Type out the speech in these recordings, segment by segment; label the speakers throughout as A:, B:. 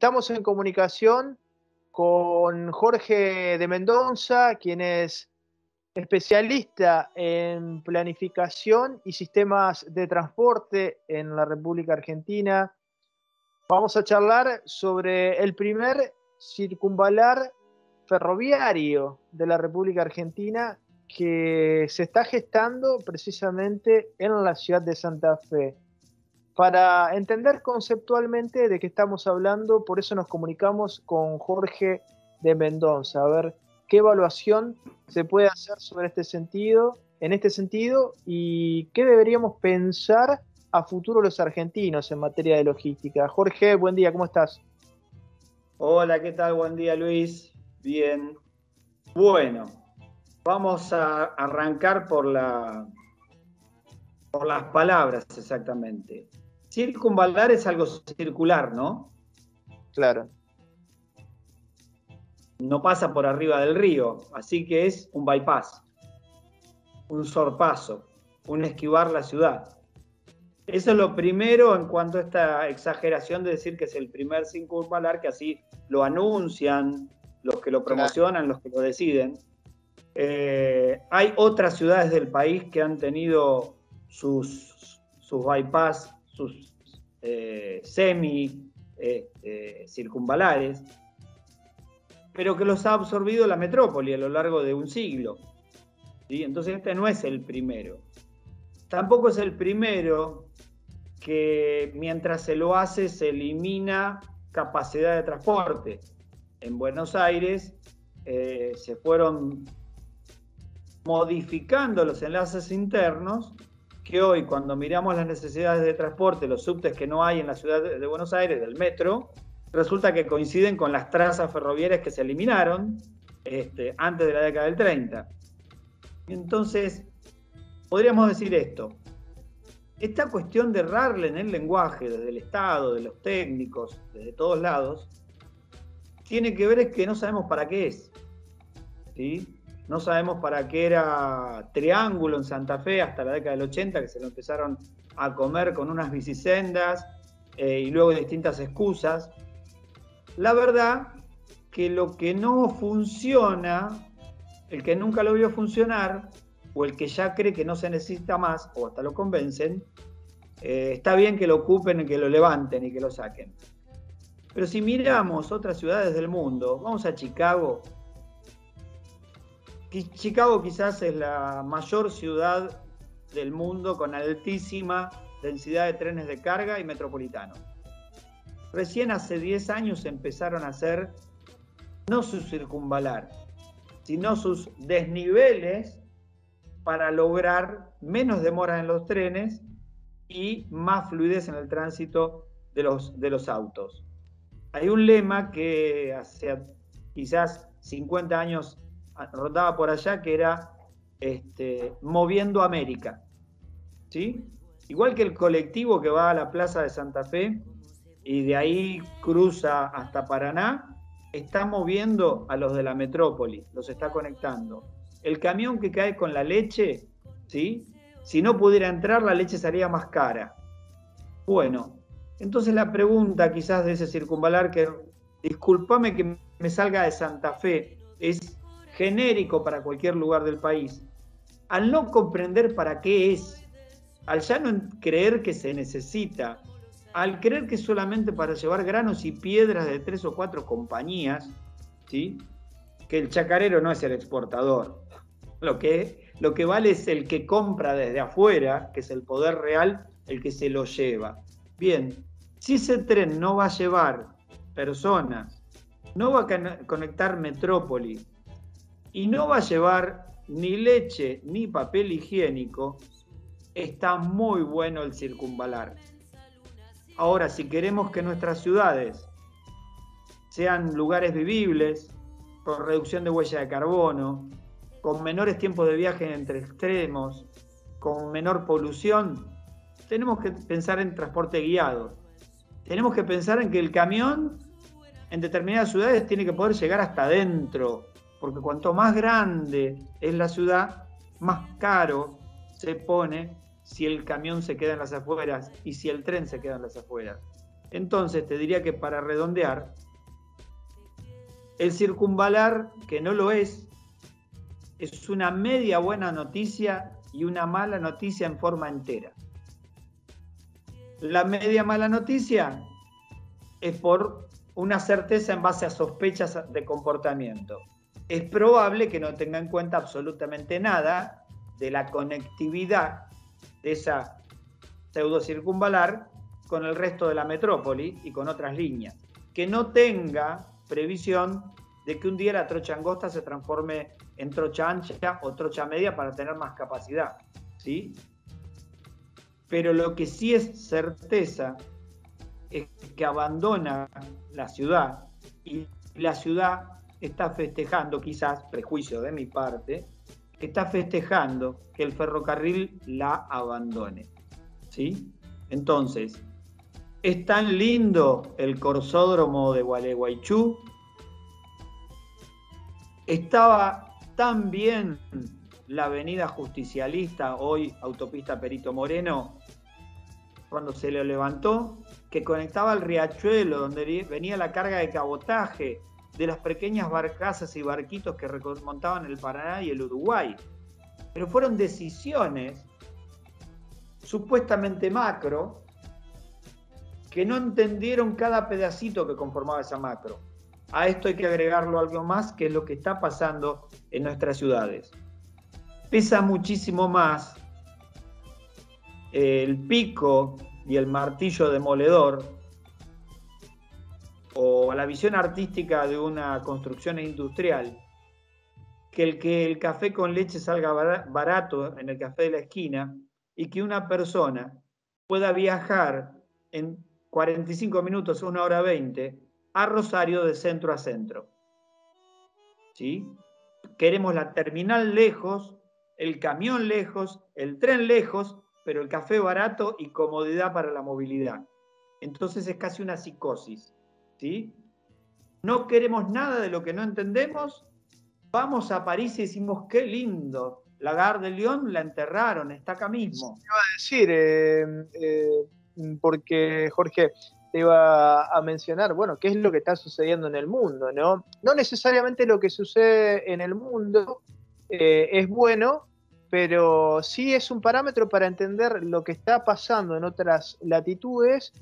A: Estamos en comunicación con Jorge de Mendoza, quien es especialista en planificación y sistemas de transporte en la República Argentina. Vamos a charlar sobre el primer circunvalar ferroviario de la República Argentina que se está gestando precisamente en la ciudad de Santa Fe. Para entender conceptualmente de qué estamos hablando, por eso nos comunicamos con Jorge de Mendoza, a ver qué evaluación se puede hacer sobre en este sentido, y qué deberíamos pensar a futuro los argentinos en materia de logística. Jorge, buen día, ¿cómo estás?
B: Hola, ¿qué tal? Buen día, Luis. Bien. Bueno, vamos a arrancar por las palabras exactamente. Circunvalar es algo circular, ¿no?
A: Claro.
B: No pasa por arriba del río, así que es un bypass, un sorpaso, un esquivar la ciudad. Eso es lo primero en cuanto a esta exageración de decir que es el primer circunvalar, que así lo anuncian los que lo promocionan, los que lo deciden. Hay otras ciudades del país que han tenido sus bypass, sus circunvalares, pero que los ha absorbido la metrópoli a lo largo de un siglo, ¿sí? Entonces este no es el primero. Tampoco es el primero que mientras se lo hace se elimina capacidad de transporte. En Buenos Aires se fueron modificando los enlaces internos, que hoy cuando miramos las necesidades de transporte, los subtes que no hay en la ciudad de Buenos Aires, del metro, resulta que coinciden con las trazas ferroviarias que se eliminaron antes de la década del 30. Entonces, podríamos decir esto: esta cuestión de errarle en el lenguaje desde el Estado, de los técnicos, desde todos lados, tiene que ver es que no sabemos para qué es, ¿sí? No sabemos para qué era Triángulo en Santa Fe hasta la década del 80, que se lo empezaron a comer con unas bicisendas y luego distintas excusas. La verdad que lo que no funciona, el que nunca lo vio funcionar, o el que ya cree que no se necesita más, o hasta lo convencen, está bien que lo ocupen y que lo levanten y que lo saquen. Pero si miramos otras ciudades del mundo, vamos a Chicago. Chicago quizás es la mayor ciudad del mundo con altísima densidad de trenes de carga y metropolitanos. Recién hace 10 años empezaron a hacer no su circunvalar, sino sus desniveles para lograr menos demora en los trenes y más fluidez en el tránsito de los autos. Hay un lema que hace quizás 50 años rondaba por allá, que era moviendo América, ¿sí? Igual que el colectivo que va a la Plaza de Santa Fe y de ahí cruza hasta Paraná, está moviendo a los de la metrópoli, los está conectando. El camión que cae con la leche, ¿sí? Si no pudiera entrar, la leche sería más cara. Bueno, entonces la pregunta quizás de ese circunvalar, que discúlpame que me salga de Santa Fe, es genérico para cualquier lugar del país. Al no comprender para qué es, al ya no creer que se necesita, al creer que es solamente para llevar granos y piedras de 3 o 4 compañías, ¿sí? Que el chacarero no es el exportador. Lo que vale es el que compra desde afuera, que es el poder real, el que se lo lleva. Bien, si ese tren no va a llevar personas, no va a conectar metrópoli, y no va a llevar ni leche ni papel higiénico, está muy bueno el circunvalar. Ahora, si queremos que nuestras ciudades sean lugares vivibles, con reducción de huella de carbono, con menores tiempos de viaje entre extremos, con menor polución, tenemos que pensar en transporte guiado. Tenemos que pensar en que el camión en determinadas ciudades tiene que poder llegar hasta adentro, porque cuanto más grande es la ciudad, más caro se pone si el camión se queda en las afueras y si el tren se queda en las afueras. Entonces te diría que para redondear, el circunvalar, que no lo es una media buena noticia y una mala noticia en forma entera. La media mala noticia es por una certeza en base a sospechas de comportamiento. Es probable que no tenga en cuenta absolutamente nada de la conectividad de esa pseudocircunvalar con el resto de la metrópoli y con otras líneas. Que no tenga previsión de que un día la trocha angosta se transforme en trocha ancha o trocha media para tener más capacidad, ¿sí? Pero lo que sí es certeza es que abandona la ciudad y la ciudad está festejando, quizás, prejuicio de mi parte, está festejando que el ferrocarril la abandone, ¿sí? Entonces, es tan lindo el corsódromo de Gualeguaychú, estaba tan bien la avenida Justicialista, hoy autopista Perito Moreno, cuando se lo levantó, que conectaba al riachuelo donde venía la carga de cabotaje de las pequeñas barcazas y barquitos que remontaban el Paraná y el Uruguay. Pero fueron decisiones supuestamente macro que no entendieron cada pedacito que conformaba esa macro. A esto hay que agregarlo algo más, que es lo que está pasando en nuestras ciudades. Pesa muchísimo más el pico y el martillo demoledor o la visión artística de una construcción industrial que el café con leche salga barato en el café de la esquina y que una persona pueda viajar en 45 minutos, 1 hora 20, a Rosario de centro a centro. ¿Sí? Queremos la terminal lejos, el camión lejos, el tren lejos, pero el café barato y comodidad para la movilidad. Entonces es casi una psicosis, ¿sí? No queremos nada de lo que no entendemos. Vamos a París y decimos, qué lindo, la Gare de Lyon la enterraron, está acá mismo.
A: Te iba a decir, porque Jorge, te iba a mencionar, bueno, qué es lo que está sucediendo en el mundo, ¿no? No necesariamente lo que sucede en el mundo es bueno, pero sí es un parámetro para entender lo que está pasando en otras latitudes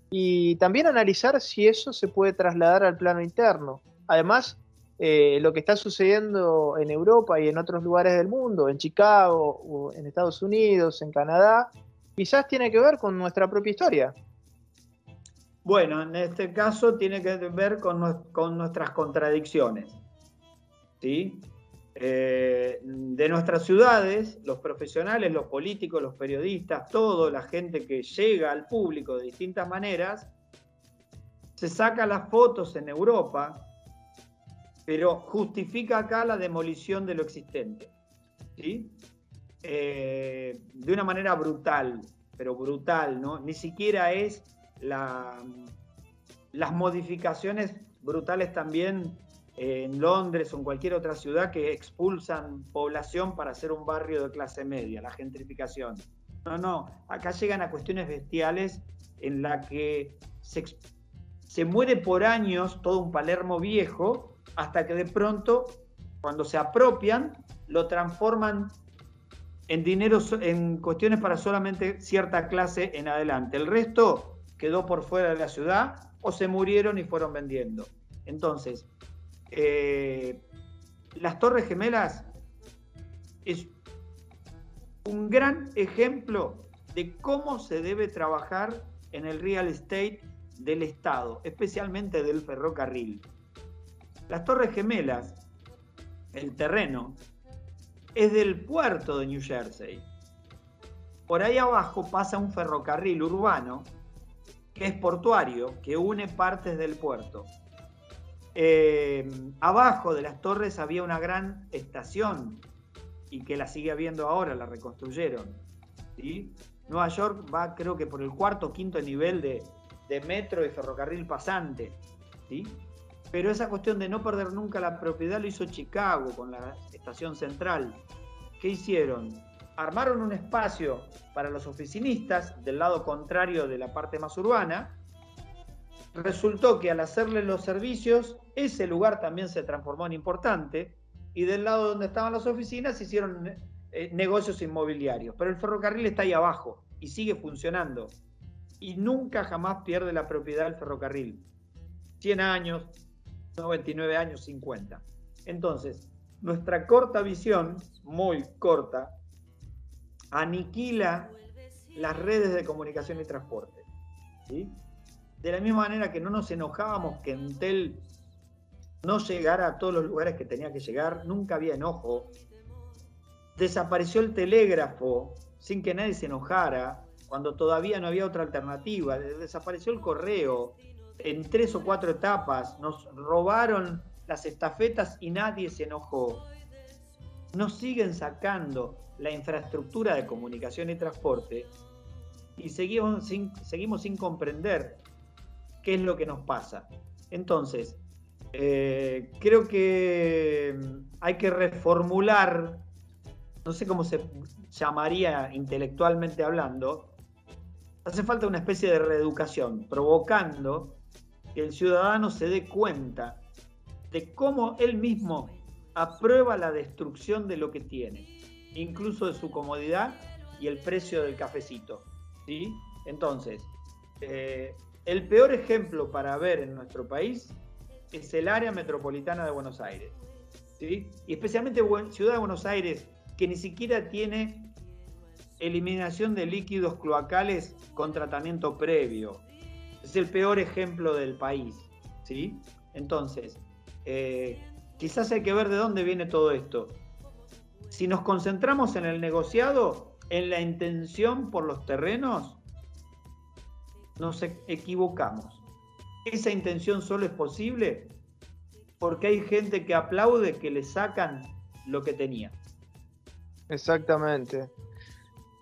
A: y también analizar si eso se puede trasladar al plano interno. Además, lo que está sucediendo en Europa y en otros lugares del mundo, en Chicago, o en Estados Unidos, en Canadá, quizás tiene que ver con nuestra propia historia.
B: Bueno, en este caso tiene que ver con nuestras contradicciones, ¿sí? De nuestras ciudades, los profesionales, los políticos, los periodistas, toda la gente que llega al público de distintas maneras, se saca las fotos en Europa, pero justifica acá la demolición de lo existente, ¿sí? De una manera brutal, pero brutal, ¿no? Ni siquiera es las modificaciones brutales también en Londres o en cualquier otra ciudad que expulsan población para hacer un barrio de clase media, la gentrificación. No, acá llegan a cuestiones bestiales en la que se muere por años todo un Palermo viejo, hasta que de pronto, cuando se apropian, lo transforman en dinero, en cuestiones para solamente cierta clase en adelante. El resto quedó por fuera de la ciudad o se murieron y fueron vendiendo. Entonces, las Torres Gemelas es un gran ejemplo de cómo se debe trabajar en el real estate del Estado, especialmente del ferrocarril. Las Torres Gemelas, el terreno, es del puerto de New Jersey. Por ahí abajo pasa un ferrocarril urbano que es portuario, que une partes del puerto. Abajo de las torres había una gran estación y que la sigue habiendo ahora, la reconstruyeron, ¿sí? Nueva York va, creo que por el 4º o 5º nivel de metro y ferrocarril pasante, ¿sí? Pero esa cuestión de no perder nunca la propiedad lo hizo Chicago con la estación central. ¿Qué hicieron? Armaron un espacio para los oficinistas del lado contrario de la parte más urbana resultó que al hacerle los servicios, ese lugar también se transformó en importante, y del lado donde estaban las oficinas se hicieron negocios inmobiliarios. Pero el ferrocarril está ahí abajo y sigue funcionando. Y nunca jamás pierde la propiedad del ferrocarril. 100 años, 99 años, 50. Entonces, nuestra corta visión, muy corta, aniquila las redes de comunicación y transporte, ¿sí? De la misma manera que no nos enojábamos que Entel no llegara a todos los lugares que tenía que llegar, nunca había enojo. Desapareció el telégrafo sin que nadie se enojara, cuando todavía no había otra alternativa. Desapareció el correo en 3 o 4 etapas. Nos robaron las estafetas y nadie se enojó. Nos siguen sacando la infraestructura de comunicación y transporte y seguimos sin comprender qué es lo que nos pasa. Entonces, creo que hay que reformular, no sé cómo se llamaría intelectualmente hablando, hace falta una especie de reeducación, provocando que el ciudadano se dé cuenta de cómo él mismo aprueba la destrucción de lo que tiene, incluso de su comodidad y el precio del cafecito, ¿sí? Entonces, el peor ejemplo para ver en nuestro país es el área metropolitana de Buenos Aires, ¿sí? Y especialmente Ciudad de Buenos Aires, que ni siquiera tiene eliminación de líquidos cloacales con tratamiento previo. Es el peor ejemplo del país, ¿sí? Entonces, quizás hay que ver de dónde viene todo esto. Si nos concentramos en el negociado, en la intención por los terrenos, nos equivocamos. Esa intención solo es posible porque hay gente que aplaude que le sacan lo que tenía.
A: Exactamente.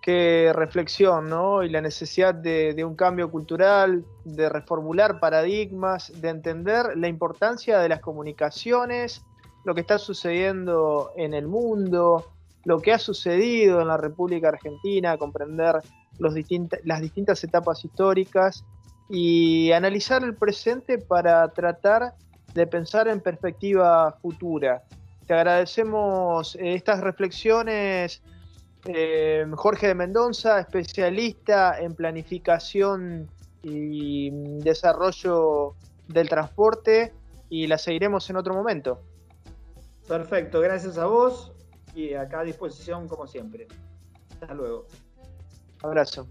A: Qué reflexión, ¿no? Y la necesidad de un cambio cultural, de reformular paradigmas, de entender la importancia de las comunicaciones, lo que está sucediendo en el mundo, lo que ha sucedido en la República Argentina, comprender las distintas etapas históricas y analizar el presente para tratar de pensar en perspectiva futura. Te agradecemos estas reflexiones, Jorge de Mendoza, especialista en planificación y desarrollo del transporte, y la seguiremos en otro momento.
B: Perfecto, gracias a vos y acá a disposición como siempre. Hasta luego.
A: Abrazo.